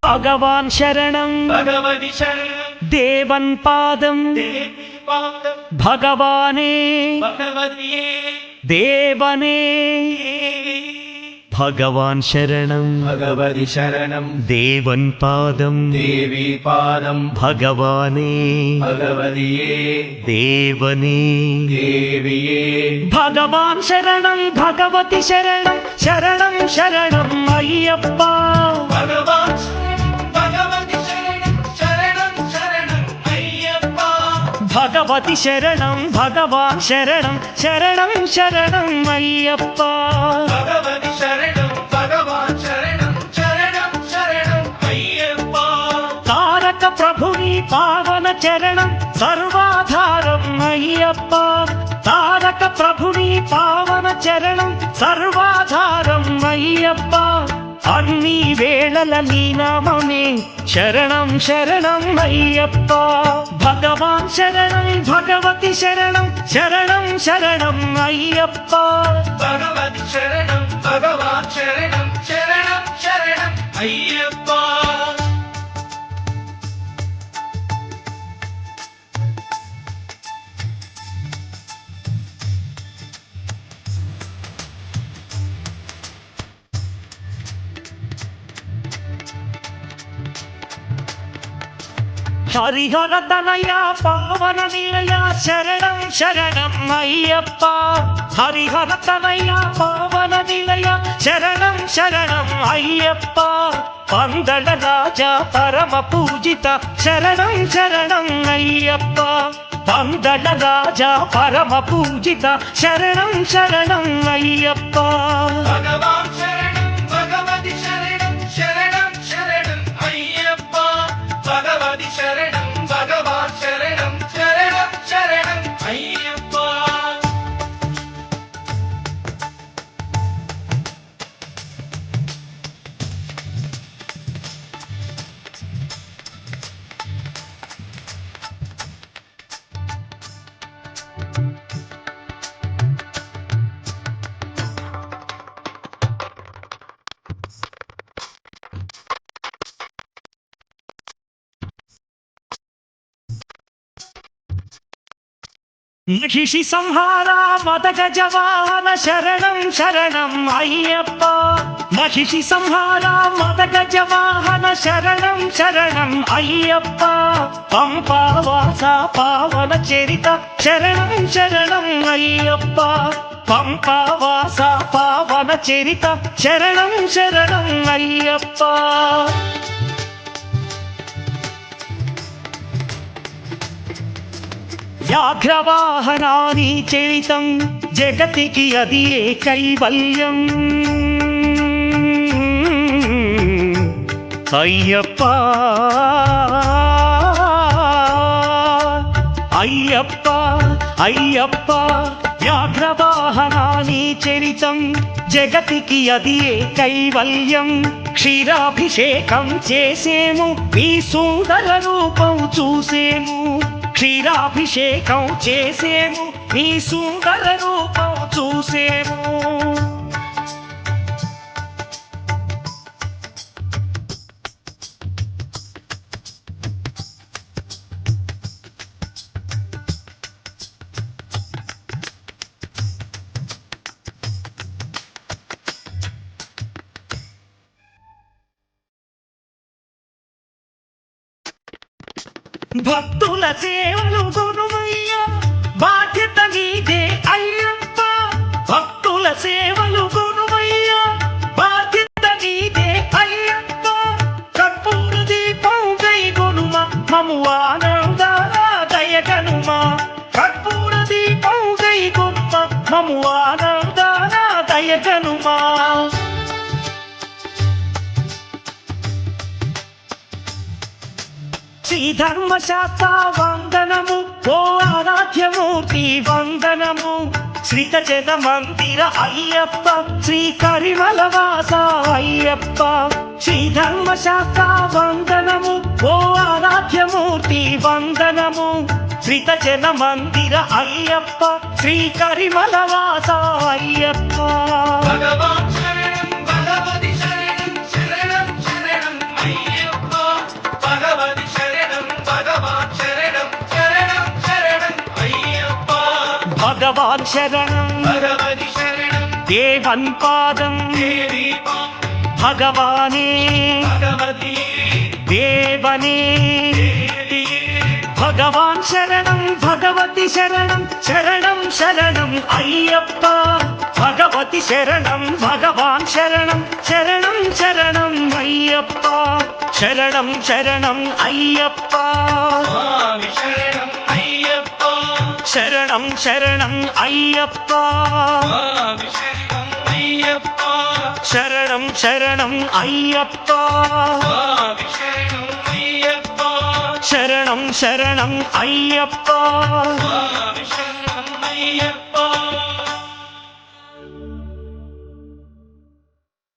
భగవాన్ శరణం భగవతి శరణం దేవన్ పాదం దేవి పాదం భగవానే భగవతియే దేవనే భగవాన్ శరణం భగవతి శరణం దేవన్ పాదం దేవి పాదం భగవానే భగవతియే దేవనే దేవియే భగవాన్ శరణం భగవతి శరణం శరణం శరణం అయ్యప్ప భగవాన్ భగవతి శరణం శరణం శరణం అయ్యప్ప భగవతి శరణం భగవాన్ శరణం శరణం శరణం అయ్యప్ప భగవతి శరణం భగవాన్ శరణం శరణం శరణం అయ్యప్ప తారక ప్రభుని పావన చరణం సర్వాధారం అయ్యప్ప తారక ప్రభుని పావన చరణం సర్వాధారం అయ్యప్ప అన్ని వేళల నీ నామమే శరణం శరణం అయ్యప్ప భగవాన్ శరణం భగవతి శరణం శరణం శరణం అయ్యప్ప భగవతి శరణం భగవాన్ శరణం శరణం శరణం అయ్యప్ప హరిహర తనయ పావన నిలయ శరణం శరణం అయ్యప్ప హరిహర తనయ పావన నిలయ శరణం శరణం అయ్యప్ప పందల రాజా పరమ పూజిత శరణం శరణం అయ్యప్ప పందల రాజా పరమ పూజిత శరణం శరణం అయ్యప్ప భగవాన్ శరణం భగవతి శరణం శరణం శరణం అయ్యప్ప భగవతి శరణం భగవాన్ శరణం శరణం శరణం అయ్యప్ప మహిషి సంహార మదగ జవాహన శరణం శరణం అయ్యప్ప మహిషి సంహార మదగ జవాహన శరణం శరణం అయ్యప్ప పంపావాస పావన చరిత శరణం శరణం అయ్యప్ప పంపావాస పావన చరిత శరణం శరణం అయ్యప్ప వ్యాఘ్రవాహనాని చరితం జగతికి అది ఏ కైవల్యం అయ్యప్ప అయ్యప్ప అయ్యప్ప వ్యాఘ్రవాహనాని చరితం జగతికి అది ఏ కైవల్యం క్షీరాభిషేకం చేసేము ఈ సుందర రూపం చూసేము క్షీరాభిషేకం చేసేము నీ సుందర రూపం చూసేము భక్తుల సేవలు గురువయ్యా బాధ్యత నీదే అయ్యప్ప భక్తుల సేవలు గురువయ్యా బాధ్యత నీదే అయ్యప్ప కర్పూర దీపం గై గునుమ మము ఆనందాల దయగనుమ కర్పూర దీపం గై గునుమ మము ఆనందాల దయగనుమ శ్రీ ధర్మశాస్త్ర వందనము ఓ ఆరాధ్యమూర్తి వందనము శ్రీత జన మందిర అయ్యప్ప శ్రీ కరిమల వాస అయ్యప్ప శ్రీ ధర్మశాస్త్ర వందనము ఓ ఆరాధ్యమూర్తి వందనము శ్రీత జన మందిర అయ్యప్ప శ్రీ కరిమల వాస అయ్యప్ప భగవాన్ శరణం భగవతి శరణం శరణం శరణం అయ్యప్ప ഭഗവാൻ ശരണം ഭഗവതി ശരണം ദേവൻ പാദം ദേവി പാദം ഭഗവാനേ ഭഗവതിയേ ദേവനേ ദേവിയേ ഭഗവാൻ ശരണം ഭഗവതി ശരണം ശരണം ശരണം അയ്യപ്പ ഭഗവതി ശരണം ഭഗവാൻ ശരണം ശരണം ശരണം അയ്യപ്പ ശരണം ശരണം അയ്യപ്പ സ്വാമി ശരണം അയ്യപ്പ ശരണം ശരണം അയ്യപ്പ സ്വാമി ശരണം അയ്യപ്പ ശരണം ശരണം അയ്യപ്പ സ്വാമി ശരണം അയ്യപ്പ ശരണം ശരണം അയ്യപ്പ സ്വാമി ശരണം അയ്യപ്പ